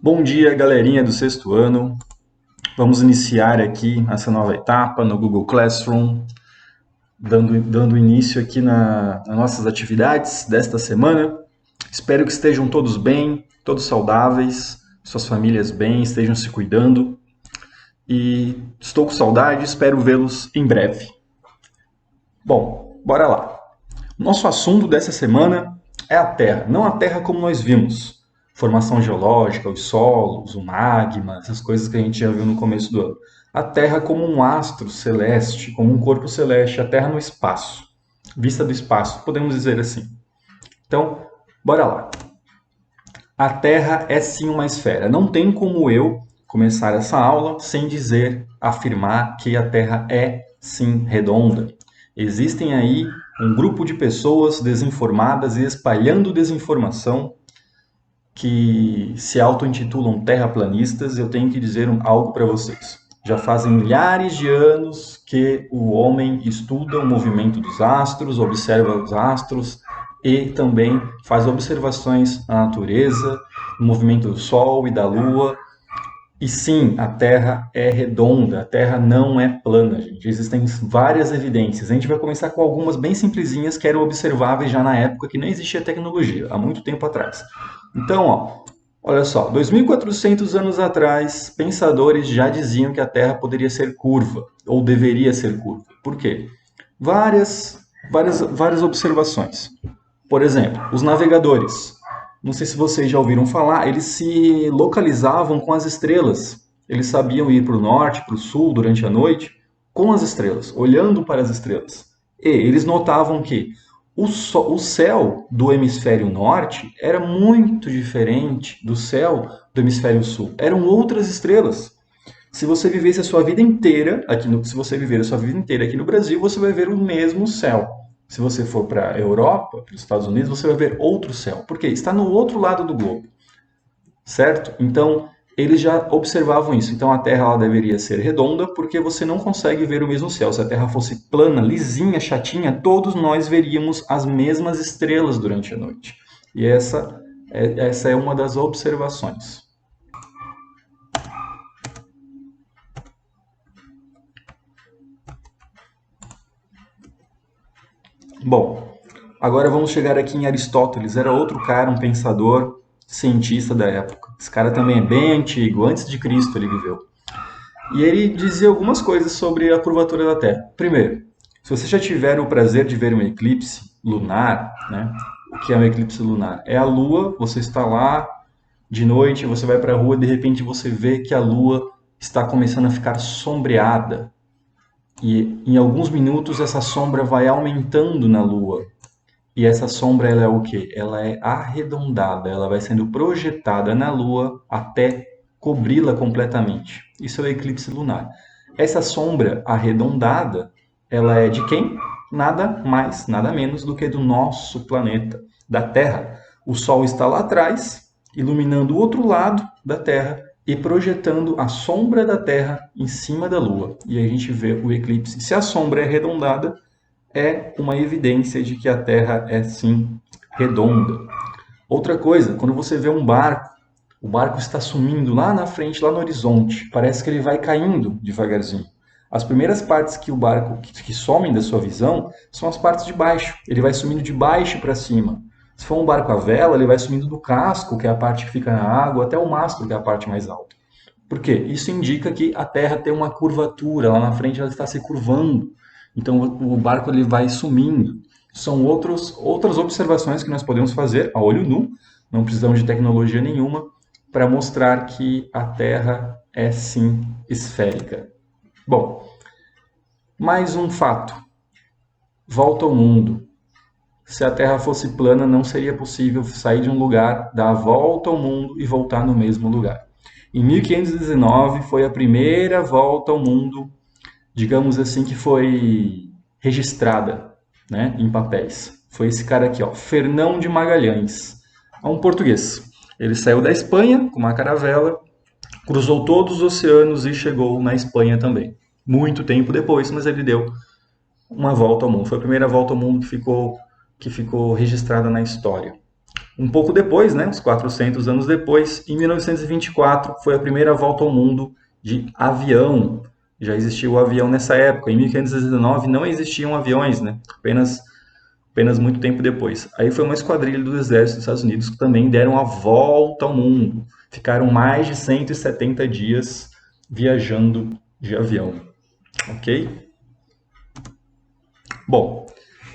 Bom dia, galerinha do sexto ano. Vamos iniciar aqui essa nova etapa no Google Classroom, dando início aqui nas nossas atividades desta semana. Espero que estejam todos bem, todos saudáveis, suas famílias bem, estejam se cuidando. E estou com saudade, espero vê-los em breve. Bom, bora lá. Nosso assunto dessa semana é a Terra, não a Terra como nós vimos. Formação geológica, os solos, o magma, essas coisas que a gente já viu no começo do ano. A Terra como um astro celeste, como um corpo celeste, a Terra no espaço. Vista do espaço, podemos dizer assim. Então, bora lá. A Terra é sim uma esfera. Não tem como eu começar essa aula sem afirmar que a Terra é sim redonda. Existem aí um grupo de pessoas desinformadas e espalhando desinformação que se auto-intitulam terraplanistas. Eu tenho que dizer algo para vocês. Já fazem milhares de anos que o homem estuda o movimento dos astros, observa os astros e também faz observações na natureza, no movimento do Sol e da Lua. E sim, a Terra é redonda, a Terra não é plana, gente. Existem várias evidências. A gente vai começar com algumas bem simplesinhas que eram observáveis já na época que não existia tecnologia, há muito tempo atrás. Então, olha só, 2.400 anos atrás, pensadores já diziam que a Terra poderia ser curva, ou deveria ser curva. Por quê? Várias observações. Por exemplo, os navegadores. Não sei se vocês já ouviram falar, eles se localizavam com as estrelas. Eles sabiam ir para o norte, para o sul durante a noite com as estrelas, olhando para as estrelas. E eles notavam que o céu do hemisfério norte era muito diferente do céu do hemisfério sul. Eram outras estrelas. Se você vivesse a sua vida inteira se você viver a sua vida inteira aqui no Brasil, você vai ver o mesmo céu. Se você for para a Europa, para os Estados Unidos, você vai ver outro céu. Por quê? Está no outro lado do globo, certo? Então, eles já observavam isso. Então, a Terra ela deveria ser redonda, porque você não consegue ver o mesmo céu. Se a Terra fosse plana, lisinha, chatinha, todos nós veríamos as mesmas estrelas durante a noite. E essa é uma das observações. Bom, agora vamos chegar aqui em Aristóteles. Era outro cara, um pensador, cientista da época. Esse cara também é bem antigo, antes de Cristo ele viveu. E ele dizia algumas coisas sobre a curvatura da Terra. Primeiro, se você já tiver o prazer de ver um eclipse lunar, né? O que é um eclipse lunar? É a Lua, você está lá de noite, você vai para a rua, de repente você vê que a Lua está começando a ficar sombreada. E em alguns minutos essa sombra vai aumentando na Lua. E essa sombra ela é o quê? Ela é arredondada, ela vai sendo projetada na Lua até cobri-la completamente. Isso é o eclipse lunar. Essa sombra arredondada, ela é de quem? Nada mais, nada menos do que do nosso planeta, da Terra. O Sol está lá atrás, iluminando o outro lado da Terra e projetando a sombra da Terra em cima da Lua. E a gente vê o eclipse. Se a sombra é arredondada, é uma evidência de que a Terra é sim redonda. Outra coisa, quando você vê um barco, o barco está sumindo lá na frente, lá no horizonte. Parece que ele vai caindo devagarzinho. As primeiras partes que o barco que somem da sua visão são as partes de baixo. Ele vai sumindo de baixo para cima. Se for um barco à vela, ele vai sumindo do casco, que é a parte que fica na água, até o mastro, que é a parte mais alta. Por quê? Isso indica que a Terra tem uma curvatura, lá na frente ela está se curvando. Então o barco ele vai sumindo. São outras observações que nós podemos fazer a olho nu, não precisamos de tecnologia nenhuma, para mostrar que a Terra é sim esférica. Bom, mais um fato. Volta ao mundo. Se a Terra fosse plana, não seria possível sair de um lugar, dar a volta ao mundo e voltar no mesmo lugar. Em 1519 foi a primeira volta ao mundo, digamos assim, que foi registrada, né, em papéis. Foi esse cara aqui, ó, Fernão de Magalhães. É um português. Ele saiu da Espanha com uma caravela, cruzou todos os oceanos e chegou na Espanha também. Muito tempo depois, mas ele deu uma volta ao mundo. Foi a primeira volta ao mundo que ficou registrada na história. Um pouco depois, né, uns 400 anos depois, em 1924, foi a primeira volta ao mundo de avião. Já existia o avião nessa época. Em 1519 não existiam aviões, né? Apenas muito tempo depois. Aí foi uma esquadrilha do exército dos Estados Unidos que também deram a volta ao mundo. Ficaram mais de 170 dias viajando de avião, ok? Bom,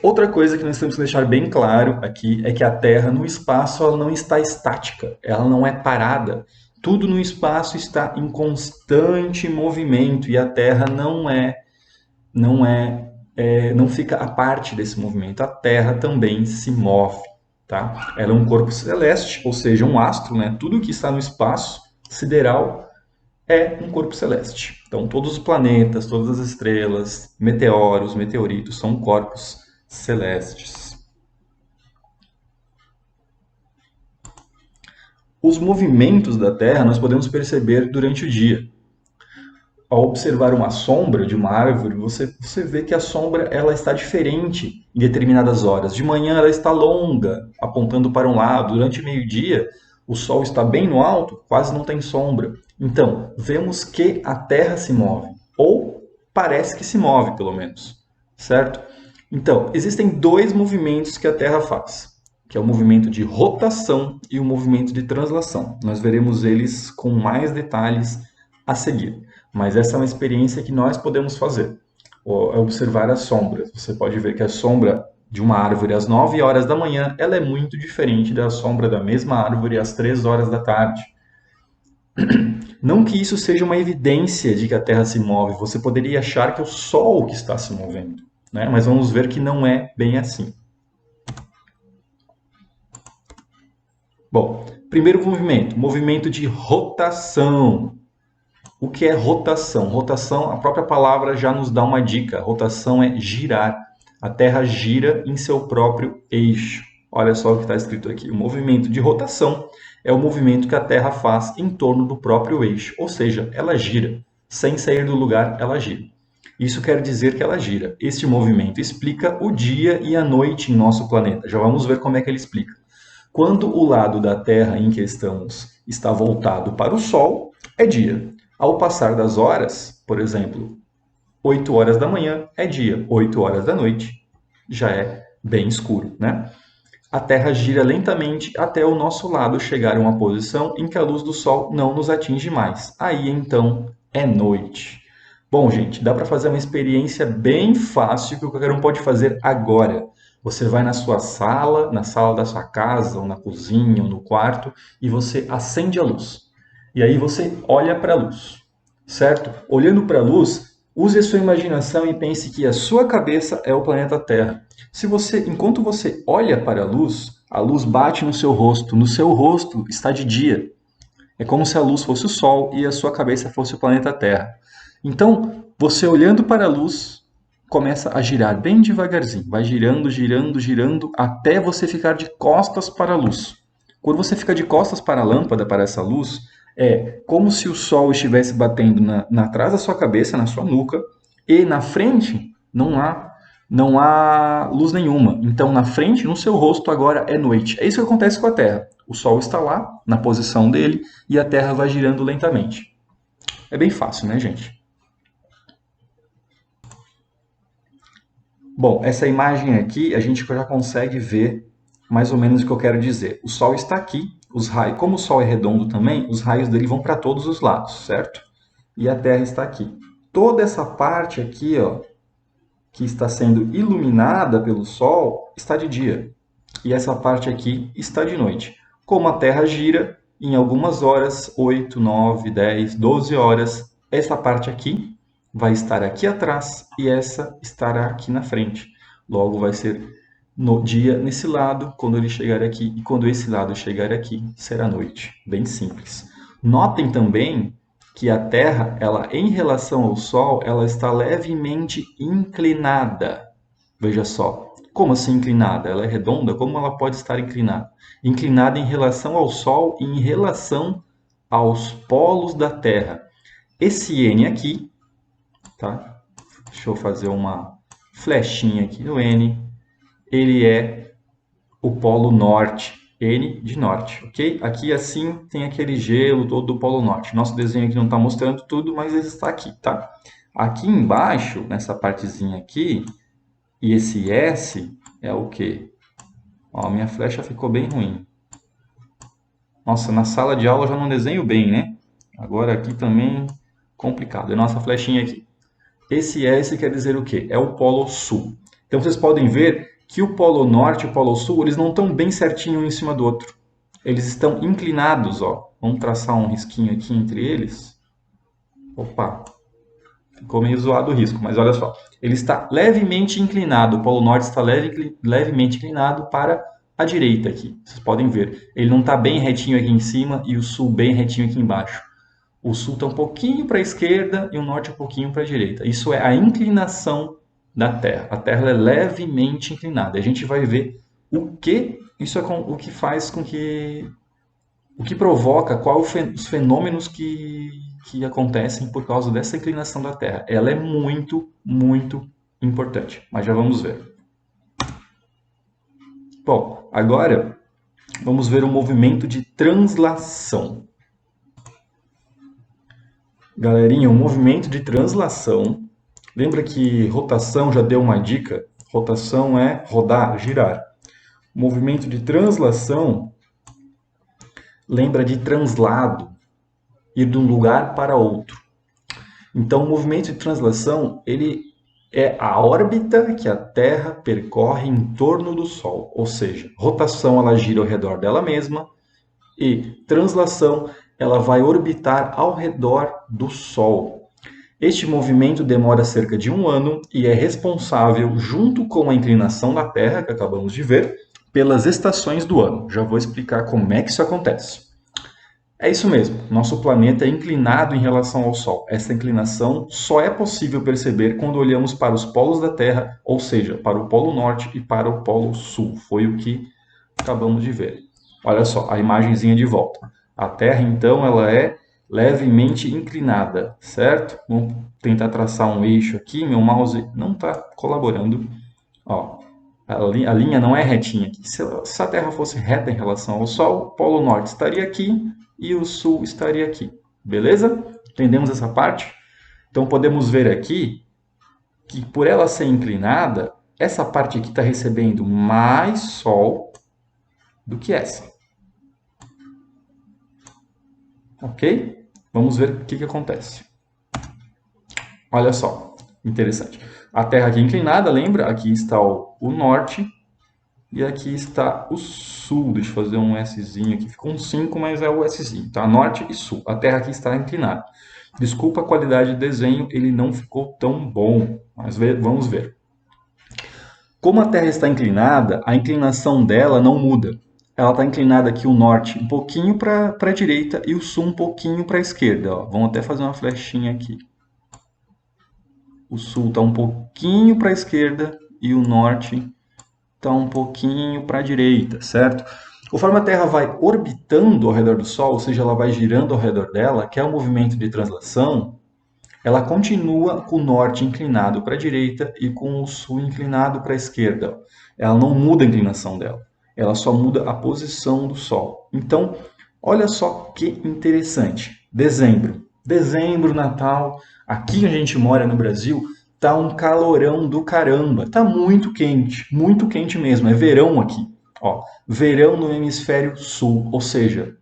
outra coisa que nós temos que deixar bem claro aqui é que a Terra no espaço ela não está estática, ela não é parada. Tudo no espaço está em constante movimento e a Terra não fica à parte desse movimento. A Terra também se move, tá? Ela é um corpo celeste, ou seja, um astro, né? Tudo que está no espaço sideral é um corpo celeste. Então, todos os planetas, todas as estrelas, meteoros, meteoritos são corpos celestes. Os movimentos da Terra nós podemos perceber durante o dia. Ao observar uma sombra de uma árvore, você vê que a sombra ela está diferente em determinadas horas. De manhã ela está longa, apontando para um lado. Durante o meio-dia, o sol está bem no alto, quase não tem sombra. Então, vemos que a Terra se move, ou parece que se move, pelo menos, certo? Então, existem dois movimentos que a Terra faz, que é o movimento de rotação e o movimento de translação. Nós veremos eles com mais detalhes a seguir. Mas essa é uma experiência que nós podemos fazer, é observar as sombras. Você pode ver que a sombra de uma árvore às 9 horas da manhã, ela é muito diferente da sombra da mesma árvore às 3 horas da tarde. Não que isso seja uma evidência de que a Terra se move, você poderia achar que é o Sol que está se movendo, né? Mas vamos ver que não é bem assim. Bom, primeiro movimento de rotação. O que é rotação? Rotação, a própria palavra já nos dá uma dica. Rotação é girar. A Terra gira em seu próprio eixo. Olha só o que está escrito aqui. O movimento de rotação é o movimento que a Terra faz em torno do próprio eixo. Ou seja, ela gira. Sem sair do lugar, ela gira. Isso quer dizer que ela gira. Este movimento explica o dia e a noite em nosso planeta. Já vamos ver como é que ele explica. Quando o lado da Terra em que estamos está voltado para o Sol, é dia. Ao passar das horas, por exemplo, 8 horas da manhã é dia, 8 horas da noite já é bem escuro, né? A Terra gira lentamente até o nosso lado chegar a uma posição em que a luz do Sol não nos atinge mais. Aí então é noite. Bom, gente, dá para fazer uma experiência bem fácil que qualquer um pode fazer agora. Você vai na sua sala, na sala da sua casa, ou na cozinha, ou no quarto, e você acende a luz. E aí você olha para a luz, certo? Olhando para a luz, use a sua imaginação e pense que a sua cabeça é o planeta Terra. Enquanto você olha para a luz bate no seu rosto está de dia. É como se a luz fosse o Sol e a sua cabeça fosse o planeta Terra. Então, você olhando para a luz, começa a girar bem devagarzinho. Vai girando, girando, girando, até você ficar de costas para a luz. Quando você fica de costas para a lâmpada, para essa luz, é como se o sol estivesse batendo atrás da sua cabeça, na sua nuca, e na frente não há luz nenhuma. Então, na frente, no seu rosto, agora é noite. É isso que acontece com a Terra. O Sol está lá, na posição dele, e a Terra vai girando lentamente. É bem fácil, né, gente? Bom, essa imagem aqui, a gente já consegue ver mais ou menos o que eu quero dizer. O Sol está aqui, os raios, como o Sol é redondo também, os raios dele vão para todos os lados, certo? E a Terra está aqui. Toda essa parte aqui, ó, que está sendo iluminada pelo Sol, está de dia. E essa parte aqui está de noite. Como a Terra gira, em algumas horas, 8, 9, 10, 12 horas, essa parte aqui vai estar aqui atrás e essa estará aqui na frente. Logo vai ser no dia nesse lado, quando ele chegar aqui, e quando esse lado chegar aqui, será noite. Bem simples. Notem também que a Terra, ela em relação ao Sol, ela está levemente inclinada. Veja só. Como assim inclinada? Ela é redonda? Como ela pode estar inclinada? Inclinada em relação ao Sol e em relação aos polos da Terra. Esse N aqui, tá? Deixa eu fazer uma flechinha aqui no N. Ele é o polo norte. N de norte, ok? Aqui assim tem aquele gelo todo do Polo Norte. Nosso desenho aqui não está mostrando tudo, mas ele está aqui, tá? Aqui embaixo, nessa partezinha aqui, e esse S é o quê? Ó, minha flecha ficou bem ruim. Nossa, na sala de aula eu já não desenho bem, né? Agora aqui também complicado. É nossa flechinha aqui. Esse S quer dizer o quê? É o Polo Sul. Então vocês podem ver que o Polo Norte e o Polo Sul, eles não estão bem certinho um em cima do outro. Eles estão inclinados, ó. Vamos traçar um risquinho aqui entre eles. Opa, ficou meio zoado o risco, mas olha só. Ele está levemente inclinado, o Polo Norte está levemente inclinado para a direita aqui. Vocês podem ver. Ele não está bem retinho aqui em cima e o Sul bem retinho aqui embaixo. O Sul está um pouquinho para a esquerda e o Norte um pouquinho para a direita. Isso é a inclinação da Terra. A Terra é levemente inclinada. A gente vai ver o que isso é o que faz com que o que provoca, quais os fenômenos que acontecem por causa dessa inclinação da Terra. Ela é muito, muito importante, mas já vamos ver. Bom, agora vamos ver o movimento de translação. Galerinha, o movimento de translação, lembra que rotação já deu uma dica? Rotação é rodar, girar. O movimento de translação lembra de translado, ir de um lugar para outro. Então, o movimento de translação, ele é a órbita que a Terra percorre em torno do Sol. Ou seja, rotação, ela gira ao redor dela mesma, e translação, ela vai orbitar ao redor do Sol. Este movimento demora cerca de 1 ano e é responsável, junto com a inclinação da Terra, que acabamos de ver, pelas estações do ano. Já vou explicar como é que isso acontece. É isso mesmo, nosso planeta é inclinado em relação ao Sol. Essa inclinação só é possível perceber quando olhamos para os polos da Terra, ou seja, para o Polo Norte e para o Polo Sul. Foi o que acabamos de ver. Olha só, a imagenzinha de volta. A Terra, então, ela é levemente inclinada, certo? Vamos tentar traçar um eixo aqui. Meu mouse não está colaborando. Ó, a linha não é retinha aqui. Se a Terra fosse reta em relação ao Sol, o Polo Norte estaria aqui e o Sul estaria aqui. Beleza? Entendemos essa parte? Então podemos ver aqui que por ela ser inclinada, essa parte aqui está recebendo mais Sol do que essa. Ok? Vamos ver o que acontece. Olha só, interessante. A Terra aqui inclinada, lembra? Aqui está o norte e aqui está o sul. Deixa eu fazer um Szinho aqui. Ficou um 5, mas é o Szinho, tá? Norte e sul. A Terra aqui está inclinada. Desculpa a qualidade de desenho, ele não ficou tão bom, mas vamos ver. Como a Terra está inclinada, a inclinação dela não muda. Ela está inclinada aqui o norte um pouquinho para a direita e o sul um pouquinho para a esquerda. Ó. Vamos até fazer uma flechinha aqui. O sul está um pouquinho para a esquerda e o norte está um pouquinho para a direita, certo? Conforme a Terra vai orbitando ao redor do Sol, ou seja, ela vai girando ao redor dela, que é o movimento de translação, ela continua com o norte inclinado para a direita e com o sul inclinado para a esquerda. Ela não muda a inclinação dela, ela só muda a posição do Sol. Então, olha só que interessante. Dezembro, Natal, aqui onde a gente mora no Brasil, tá um calorão do caramba. Tá muito quente mesmo. É verão aqui. Ó, verão no hemisfério sul, ou seja,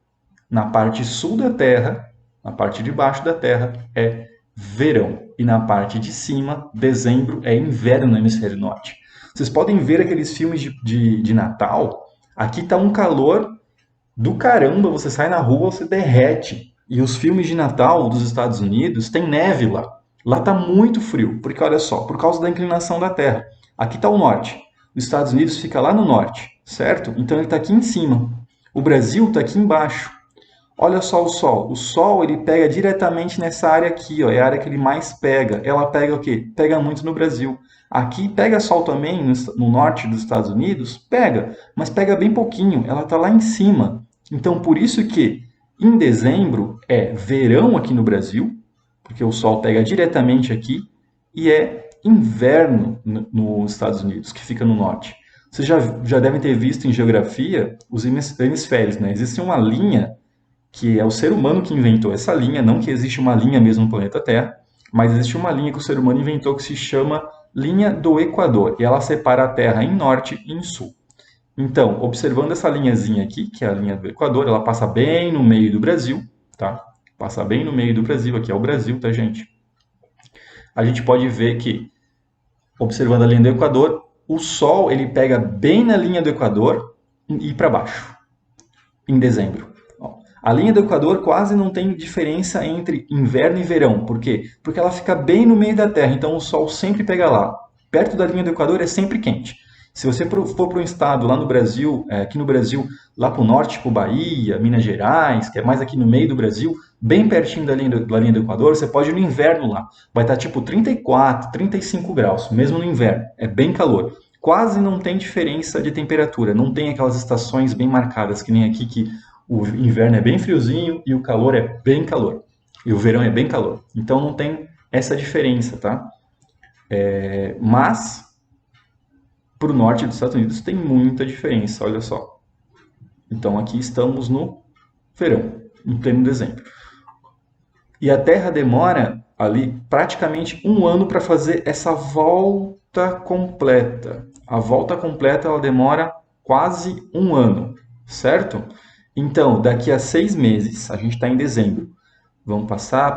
na parte sul da Terra, na parte de baixo da Terra, é verão. E na parte de cima, dezembro, é inverno no hemisfério norte. Vocês podem ver aqueles filmes de Natal. Aqui tá um calor do caramba. Você sai na rua, você derrete. E os filmes de Natal dos Estados Unidos tem neve lá. Lá tá muito frio, porque olha só, por causa da inclinação da Terra. Aqui tá o norte. Os Estados Unidos fica lá no norte, certo? Então ele está aqui em cima. O Brasil está aqui embaixo. Olha só o Sol. O Sol ele pega diretamente nessa área aqui, ó, é a área que ele mais pega. Ela pega o quê? Pega muito no Brasil. Aqui pega Sol também no norte dos Estados Unidos? Pega, mas pega bem pouquinho. Ela está lá em cima. Então por isso que em dezembro é verão aqui no Brasil, porque o Sol pega diretamente aqui, e é inverno nos Estados Unidos, que fica no norte. Vocês já devem ter visto em geografia os hemisférios, né? Existe uma linha que é o ser humano que inventou essa linha, não que existe uma linha mesmo no planeta Terra, mas existe uma linha que o ser humano inventou que se chama linha do Equador, e ela separa a Terra em norte e em sul. Então, observando essa linhazinha aqui, que é a linha do Equador, ela passa bem no meio do Brasil, tá? Passa bem no meio do Brasil, aqui é o Brasil, tá, gente? A gente pode ver que, observando a linha do Equador, o Sol ele pega bem na linha do Equador e para baixo, em dezembro. A linha do Equador quase não tem diferença entre inverno e verão. Por quê? Porque ela fica bem no meio da Terra, então o Sol sempre pega lá. Perto da linha do Equador é sempre quente. Se você for para um estado lá no Brasil, aqui no Brasil, lá para o norte, tipo Bahia, Minas Gerais, que é mais aqui no meio do Brasil, bem pertinho da linha do Equador, você pode ir no inverno lá. Vai estar tipo 34, 35 graus, mesmo no inverno. É bem calor. Quase não tem diferença de temperatura, não tem aquelas estações bem marcadas, que nem aqui que o inverno é bem friozinho e o calor é bem calor. E o verão é bem calor. Então não tem essa diferença, tá? Mas para o norte dos Estados Unidos tem muita diferença, olha só. Então aqui estamos no verão, em pleno dezembro. E a Terra demora ali praticamente um ano para fazer essa volta completa. A volta completa ela demora quase um ano, certo? Então, daqui a 6 meses, a gente está em dezembro. Vamos passar.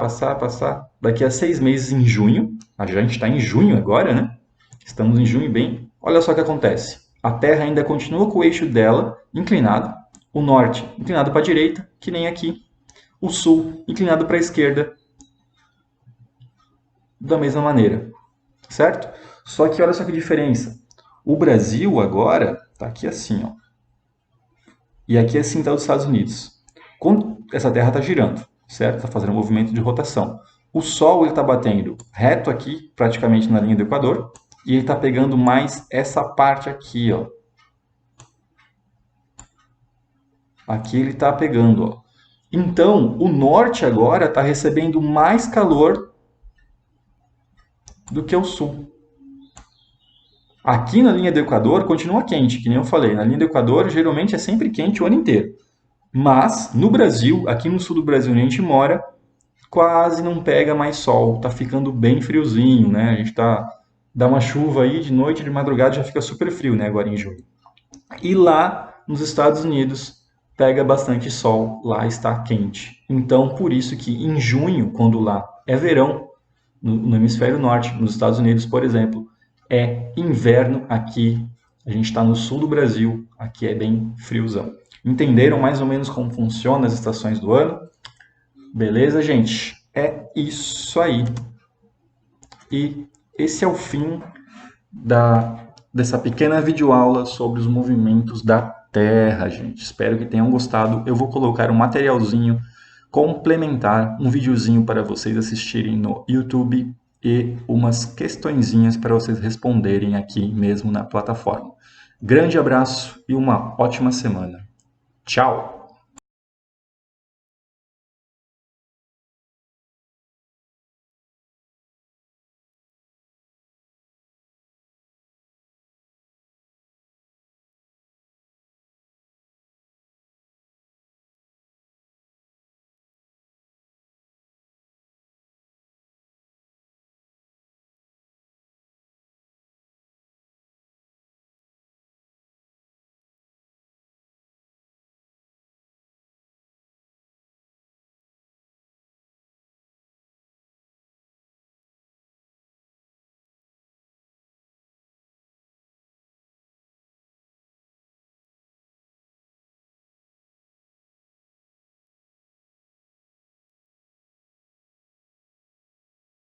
Daqui a 6 meses, em junho, a gente está em junho agora, né? Estamos em junho bem. Olha só o que acontece. A Terra ainda continua com o eixo dela inclinado, o norte inclinado para a direita, que nem aqui. O sul inclinado para a esquerda, da mesma maneira, certo? Só que olha só que diferença. O Brasil agora está aqui assim, ó. E aqui assim está os Estados Unidos. Quando essa Terra está girando, certo? Está fazendo um movimento de rotação. O Sol está batendo reto aqui, praticamente na linha do Equador, e ele está pegando mais essa parte aqui, ó. Aqui ele está pegando, ó. Então, o norte agora está recebendo mais calor do que o sul. Aqui na linha do Equador continua quente, que nem eu falei. Na linha do Equador geralmente é sempre quente o ano inteiro. Mas no Brasil, aqui no sul do Brasil onde a gente mora, quase não pega mais sol. Tá ficando bem friozinho, né? A gente dá uma chuva aí de noite, de madrugada já fica super frio, né? Agora em julho. E lá nos Estados Unidos pega bastante sol, lá está quente. Então por isso que em junho, quando lá é verão, no hemisfério norte, nos Estados Unidos, por exemplo, é inverno aqui. A gente está no sul do Brasil, aqui é bem friozão. Entenderam mais ou menos como funcionam as estações do ano? Beleza, gente? É isso aí. E esse é o fim dessa pequena videoaula sobre os movimentos da Terra, gente. Espero que tenham gostado. Eu vou colocar um materialzinho complementar, um videozinho para vocês assistirem no YouTube e umas questõezinhas para vocês responderem aqui mesmo na plataforma. Grande abraço e uma ótima semana. Tchau!